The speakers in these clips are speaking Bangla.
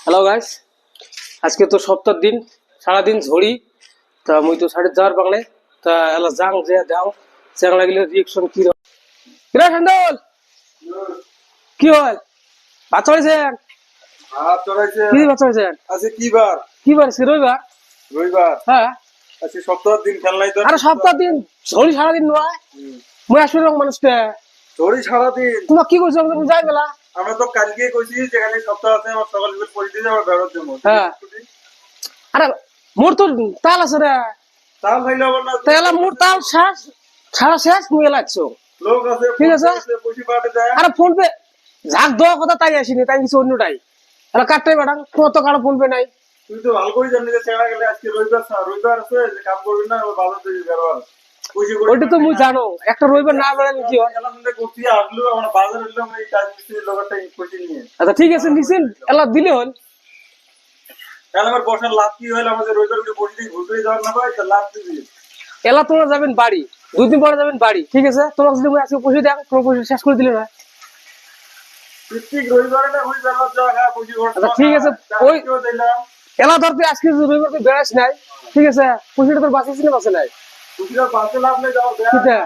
হ্যালো গাইস, আজকে তো সপ্তাহ দিন সারাদিন ঝড়ি তা মুই তো সাড়ে যাওয়ার বাংলায় তা এলা জাং যে দাও জাং লাগলে রিয়েকশন কি হয় কিরা সন্দল কি হয় বাচ্চা হয়েছেন কি বাচ্চা হয়েছেন আজকে কি বার? কি বার সে রবিবার রবিবার। হ্যাঁ আজকে সপ্তাহের দিন খেলনাই তো। আরে সপ্তাহ দিন ঝড়ি সারাদিন নয় মুই আসলে মানুষটা ধরি সারাদিন। তোমার কি করছো তুমি যাই বেলা আমরা তো কালকে কইছি যেখানে সপ্তাহ আছে আমার সকাল বিকেল পরিচয় দিয়ে আমার বেরোর জন্য। হ্যাঁ আরে মোর তো তাল আছে রে তাল খাইলে আবার না তাহলে মোর তাল শেষ সারা শেষ মুই লাগছো লোক আছে ঠিক আছে। পয়সা পাঠে যায়। আরে ফোন পে ঝাঁক দেওয়ার কথা তাই আসিনি তাই কিছু অন্যটাই আরে কাটটাই বাটাং তোমার তো কারো ফোন পে নাই তুই তো ভালো করে জানি যে চেড়া গেলে আজকে রবিবার আছে যে কাম করবি না বাজার থেকে বেরোবার। ওইটা তো মুই জানো একটা রবিবার না বেড়ালে কি হয়। করতে আসলো আমরা বাজার এলাম এই কাজ মিস্ত্রি লোকটা পয়সা নিয়ে। আচ্ছা ঠিক আছে নিছেন এলা দিলে হল তাহলে আমার বসার লাভ কি হলো আমাদের রবিবার করে বসে দিয়ে ঘুরতে যাওয়ার না পাই তা লাভ দিবি। এলা তোমরা যাবেন বাড়ি 2 দিন পরে যাবেন বাড়ি ঠিক আছে তোমাকে যদি মুই আজকে পয়সা দেন তোমার পয়সা শেষ করে দিলে না ঠিক রবিবারে না ওই বেলা যাওয়া হ্যাঁ পয়সা আচ্ছা ঠিক আছে ওই দিলাম। এলা ধরতে আজকে যদি রবিবার তুই বেড়াস নাই ঠিক আছে পয়সাটা তোর বাঁচিয়েছি না বাঁচে নাই তুই বাসে লাভ নেই যাওয়ার কিটা?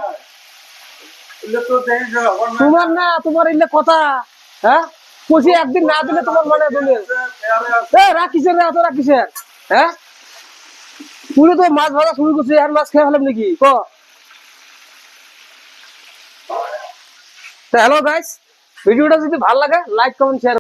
এলে তো দেখিস না আমার তোমার না তোমার এলে কথা হ্যাঁ পয়সা একদিন না দিলে তোমার মানে বলে রাখিসের রে এত রাখিসের হ্যাঁ পুরো তো মাছ ধরা শুরু করছে আর মাছ খেয়ে ফেলাম নাকি ক হ্যালো গাইস ভিডিওটা যদি ভালো লাগে লাইক কমেন্ট শেয়ার